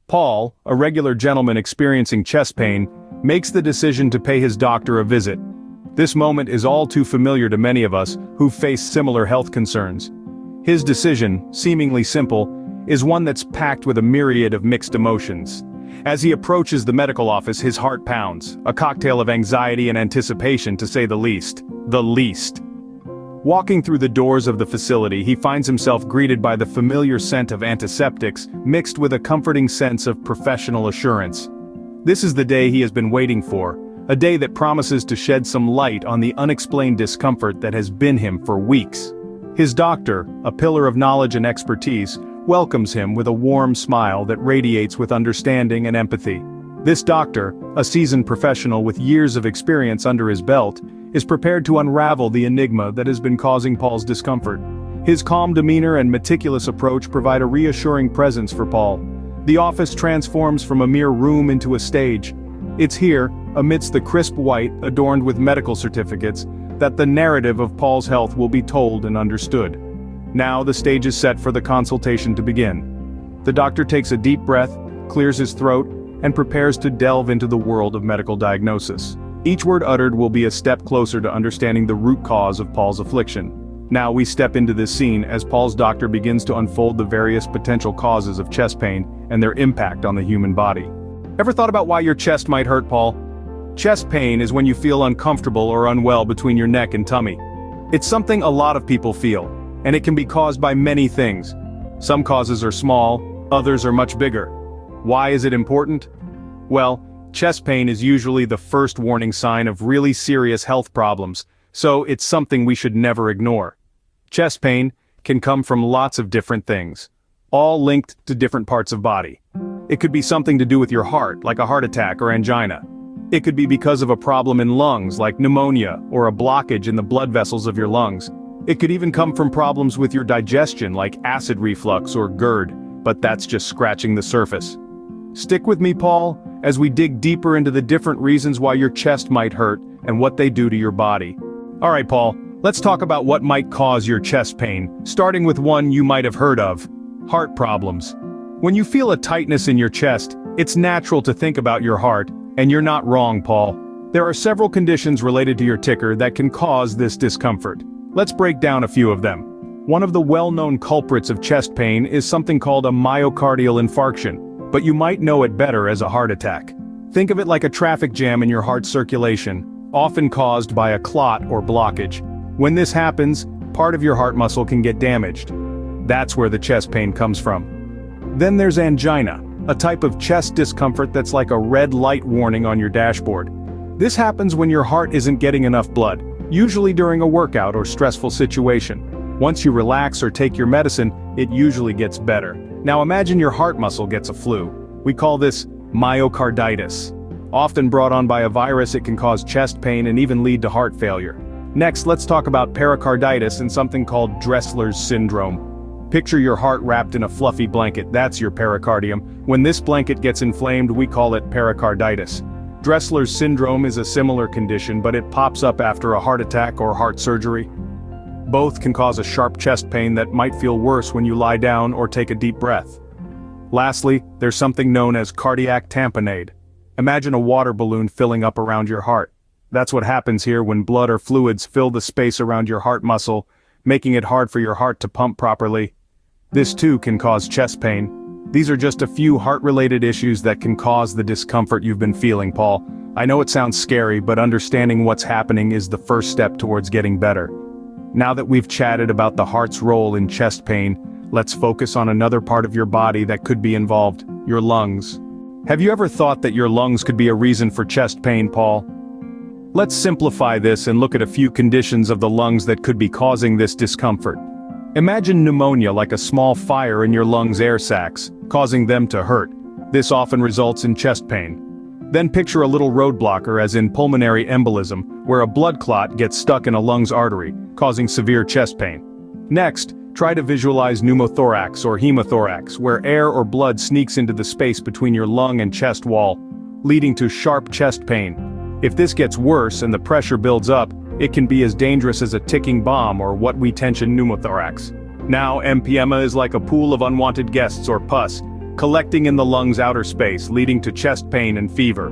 Paul, a regular gentleman experiencing chest pain, makes the decision to pay his doctor a visit. This moment is all too familiar to many of us who face similar health concerns. His decision, seemingly simple, is one that's packed with a myriad of mixed emotions. As he approaches the medical office, his heart pounds, a cocktail of anxiety and anticipation, to say the least. The least. Walking through the doors of the facility, he finds himself greeted by the familiar scent of antiseptics, mixed with a comforting sense of professional assurance. This is the day he has been waiting for, a day that promises to shed some light on the unexplained discomfort that has been him for weeks. His doctor, a pillar of knowledge and expertise, welcomes him with a warm smile that radiates with understanding and empathy. This doctor, a seasoned professional with years of experience under his belt, is prepared to unravel the enigma that has been causing Paul's discomfort. His calm demeanor and meticulous approach provide a reassuring presence for Paul. The office transforms from a mere room into a stage. It's here, amidst the crisp white adorned with medical certificates, that the narrative of Paul's health will be told and understood. Now the stage is set for the consultation to begin. The doctor takes a deep breath, clears his throat, and prepares to delve into the world of medical diagnosis. Each word uttered will be a step closer to understanding the root cause of Paul's affliction. Now we step into this scene as Paul's doctor begins to unfold the various potential causes of chest pain and their impact on the human body. Ever thought about why your chest might hurt, Paul? Chest pain is when you feel uncomfortable or unwell between your neck and tummy. It's something a lot of people feel, and it can be caused by many things. Some causes are small, others are much bigger. Why is it important? Well, chest pain is usually the first warning sign of really serious health problems, so it's something we should never ignore. Chest pain can come from lots of different things, all linked to different parts of body. It could be something to do with your heart, like a heart attack or angina. It could be because of a problem in lungs, like pneumonia, or a blockage in the blood vessels of your lungs. It could even come from problems with your digestion, like acid reflux or GERD, but that's just scratching the surface. Stick with me, Paul, as we dig deeper into the different reasons why your chest might hurt and what they do to your body. Alright, Paul, let's talk about what might cause your chest pain, starting with one you might have heard of: heart problems. When you feel a tightness in your chest, it's natural to think about your heart, and you're not wrong, Paul. There are several conditions related to your ticker that can cause this discomfort. Let's break down a few of them. One of the well-known culprits of chest pain is something called a myocardial infarction, but you might know it better as a heart attack. Think of it like a traffic jam in your heart circulation, often caused by a clot or blockage. When this happens, part of your heart muscle can get damaged. That's where the chest pain comes from. Then there's angina, a type of chest discomfort that's like a red light warning on your dashboard. This happens when your heart isn't getting enough blood, usually during a workout or stressful situation. Once you relax or take your medicine, it usually gets better. Now imagine your heart muscle gets a flu. We call this myocarditis. Often brought on by a virus, it can cause chest pain and even lead to heart failure. Next, let's talk about pericarditis and something called Dressler's syndrome. Picture your heart wrapped in a fluffy blanket. That's your pericardium. When this blanket gets inflamed, we call it pericarditis. Dressler's syndrome is a similar condition, but it pops up after a heart attack or heart surgery. Both can cause a sharp chest pain that might feel worse when you lie down or take a deep breath. Lastly, there's something known as cardiac tamponade. Imagine a water balloon filling up around your heart. That's what happens here when blood or fluids fill the space around your heart muscle, making it hard for your heart to pump properly. This too can cause chest pain. These are just a few heart-related issues that can cause the discomfort you've been feeling, Paul. I know it sounds scary, but understanding what's happening is the first step towards getting better. Now that we've chatted about the heart's role in chest pain, let's focus on another part of your body that could be involved: your lungs. Have you ever thought that your lungs could be a reason for chest pain, Paul? Let's simplify this and look at a few conditions of the lungs that could be causing this discomfort. Imagine pneumonia like a small fire in your lungs' air sacs, causing them to hurt. This often results in chest pain. Then picture a little roadblocker, as in pulmonary embolism, where a blood clot gets stuck in a lung's artery, causing severe chest pain. Next, try to visualize pneumothorax or hemothorax, where air or blood sneaks into the space between your lung and chest wall, leading to sharp chest pain. If this gets worse and the pressure builds up, it can be as dangerous as a ticking bomb, or what we tension pneumothorax. Now, empyema is like a pool of unwanted guests or pus. collecting in the lungs' outer space, leading to chest pain and fever.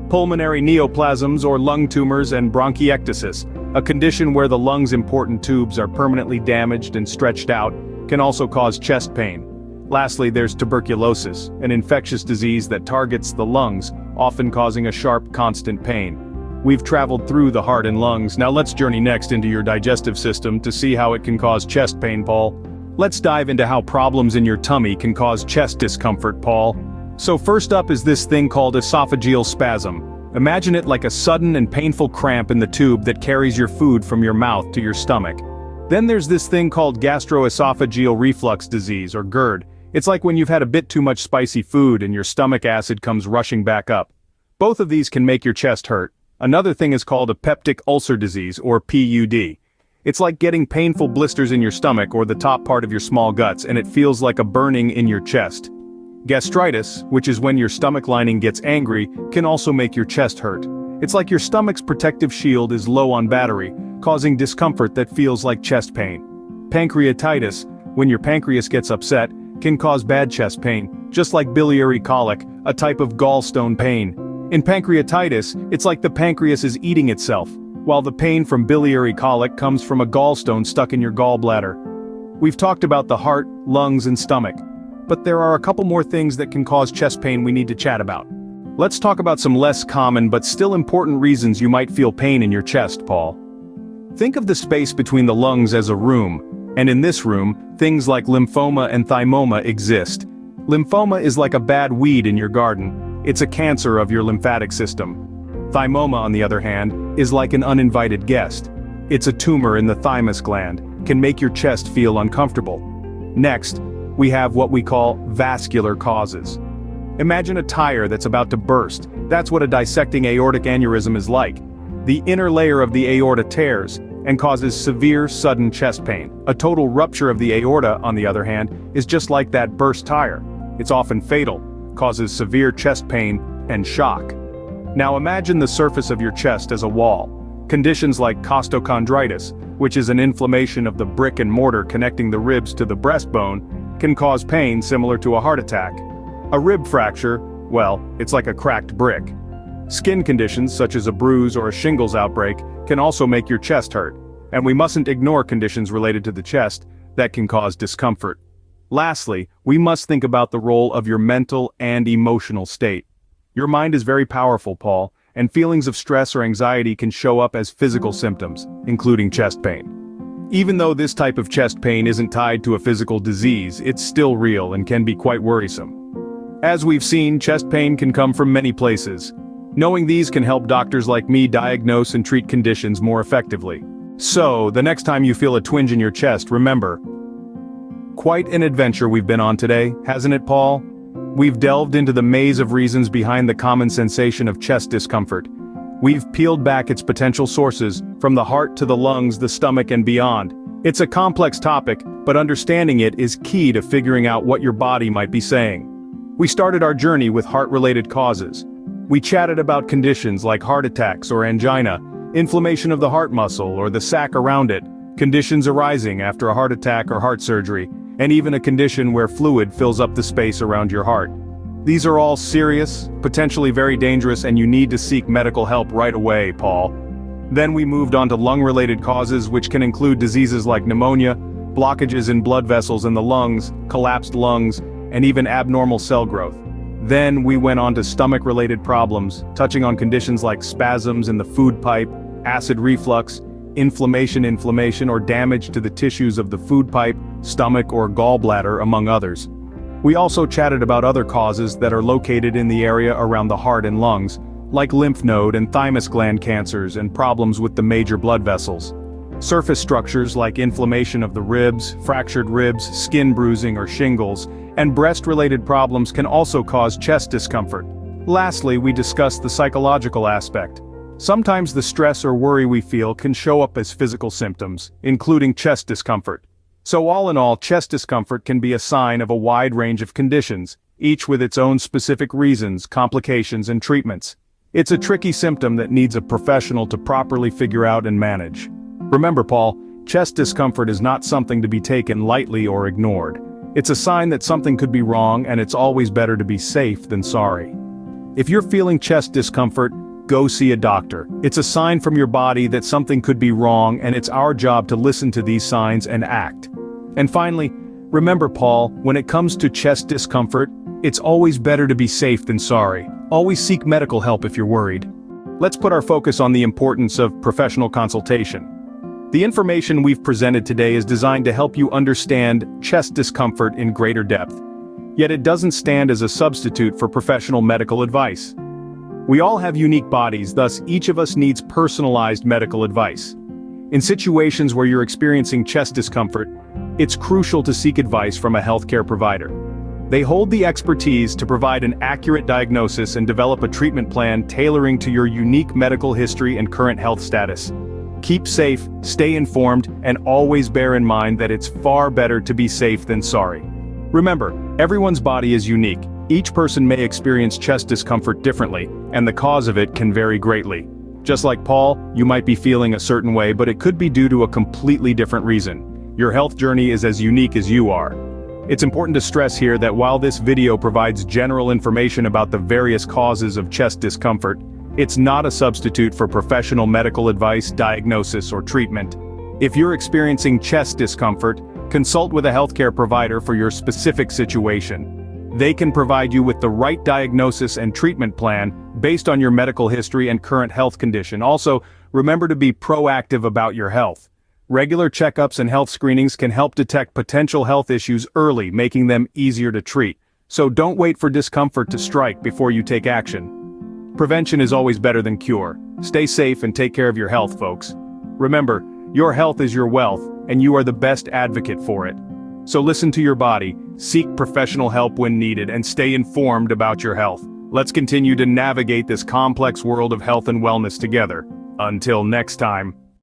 Pulmonary neoplasms or lung tumors and bronchiectasis, a condition where the lungs' important tubes are permanently damaged and stretched out, can also cause chest pain. Lastly, there's tuberculosis, an infectious disease that targets the lungs, often causing a sharp, constant pain. We've traveled through the heart and lungs, now let's journey next into your digestive system to see how it can cause chest pain, Paul. Let's dive into how problems in your tummy can cause chest discomfort, Paul. So first up is this thing called esophageal spasm. Imagine it like a sudden and painful cramp in the tube that carries your food from your mouth to your stomach. Then there's this thing called gastroesophageal reflux disease, or GERD. It's like when you've had a bit too much spicy food and your stomach acid comes rushing back up. Both of these can make your chest hurt. Another thing is called a peptic ulcer disease, or PUD. It's like getting painful blisters in your stomach or the top part of your small guts, and it feels like a burning in your chest. Gastritis, which is when your stomach lining gets angry, can also make your chest hurt. It's like your stomach's protective shield is low on battery, causing discomfort that feels like chest pain. Pancreatitis, when your pancreas gets upset, can cause bad chest pain, just like biliary colic, a type of gallstone pain. In pancreatitis, it's like the pancreas is eating itself, while the pain from biliary colic comes from a gallstone stuck in your gallbladder. We've talked about the heart, lungs, and stomach, but there are a couple more things that can cause chest pain we need to chat about. Let's talk about some less common but still important reasons you might feel pain in your chest, Paul. Think of the space between the lungs as a room, and in this room, things like lymphoma and thymoma exist. Lymphoma is like a bad weed in your garden. It's a cancer of your lymphatic system. Thymoma, on the other hand, is like an uninvited guest. It's a tumor in the thymus gland, can make your chest feel uncomfortable. Next, we have what we call vascular causes. Imagine a tire that's about to burst. That's what a dissecting aortic aneurysm is like. The inner layer of the aorta tears and causes severe, sudden chest pain. A total rupture of the aorta, on the other hand, is just like that burst tire. It's often fatal, causes severe chest pain and shock. Now imagine the surface of your chest as a wall. Conditions like costochondritis, which is an inflammation of the brick and mortar connecting the ribs to the breastbone, can cause pain similar to a heart attack. A rib fracture, well, it's like a cracked brick. Skin conditions such as a bruise or a shingles outbreak can also make your chest hurt, and we mustn't ignore conditions related to the chest that can cause discomfort. Lastly, we must think about the role of your mental and emotional state. Your mind is very powerful, Paul, and feelings of stress or anxiety can show up as physical symptoms, including chest pain. Even though this type of chest pain isn't tied to a physical disease, it's still real and can be quite worrisome. As we've seen, chest pain can come from many places. Knowing these can help doctors like me diagnose and treat conditions more effectively. So, the next time you feel a twinge in your chest, remember, quite an adventure we've been on today, hasn't it, Paul? We've delved into the maze of reasons behind the common sensation of chest discomfort. We've peeled back its potential sources, from the heart to the lungs, the stomach, and beyond. It's a complex topic, but understanding it is key to figuring out what your body might be saying. We started our journey with heart-related causes. We chatted about conditions like heart attacks or angina, inflammation of the heart muscle or the sac around it, conditions arising after a heart attack or heart surgery, and even a condition where fluid fills up the space around your heart. These are all serious, potentially very dangerous, and you need to seek medical help right away, Paul. Then we moved on to lung-related causes, which can include diseases like pneumonia, blockages in blood vessels in the lungs, collapsed lungs, and even abnormal cell growth. Then we went on to stomach-related problems, touching on conditions like spasms in the food pipe, acid reflux, inflammation or damage to the tissues of the food pipe, stomach, or gallbladder, among others. We also chatted about other causes that are located in the area around the heart and lungs, like lymph node and thymus gland cancers and problems with the major blood vessels. Surface structures like inflammation of the ribs, fractured ribs, skin bruising or shingles, and breast-related problems can also cause chest discomfort. Lastly, we discussed the psychological aspect. Sometimes the stress or worry we feel can show up as physical symptoms, including chest discomfort. So all in all, chest discomfort can be a sign of a wide range of conditions, each with its own specific reasons, complications, and treatments. It's a tricky symptom that needs a professional to properly figure out and manage. Remember, Paul, chest discomfort is not something to be taken lightly or ignored. It's a sign that something could be wrong, and it's always better to be safe than sorry. If you're feeling chest discomfort, go see a doctor. It's a sign from your body that something could be wrong, and it's our job to listen to these signs and act. And finally, remember, Paul, when it comes to chest discomfort, it's always better to be safe than sorry. Always seek medical help if you're worried. Let's put our focus on the importance of professional consultation. The information we've presented today is designed to help you understand chest discomfort in greater depth. Yet it doesn't stand as a substitute for professional medical advice. We all have unique bodies, thus each of us needs personalized medical advice. In situations where you're experiencing chest discomfort, it's crucial to seek advice from a healthcare provider. They hold the expertise to provide an accurate diagnosis and develop a treatment plan tailoring to your unique medical history and current health status. Keep safe, stay informed, and always bear in mind that it's far better to be safe than sorry. Remember, everyone's body is unique. Each person may experience chest discomfort differently, and the cause of it can vary greatly. Just like Paul, you might be feeling a certain way, but it could be due to a completely different reason. Your health journey is as unique as you are. It's important to stress here that while this video provides general information about the various causes of chest discomfort, it's not a substitute for professional medical advice, diagnosis, or treatment. If you're experiencing chest discomfort, consult with a healthcare provider for your specific situation. They can provide you with the right diagnosis and treatment plan based on your medical history and current health condition. Also, remember to be proactive about your health. Regular checkups and health screenings can help detect potential health issues early, making them easier to treat. So don't wait for discomfort to strike before you take action. Prevention is always better than cure. Stay safe and take care of your health, folks. Remember, your health is your wealth, and you are the best advocate for it. So listen to your body, seek professional help when needed, and stay informed about your health. Let's continue to navigate this complex world of health and wellness together. Until next time.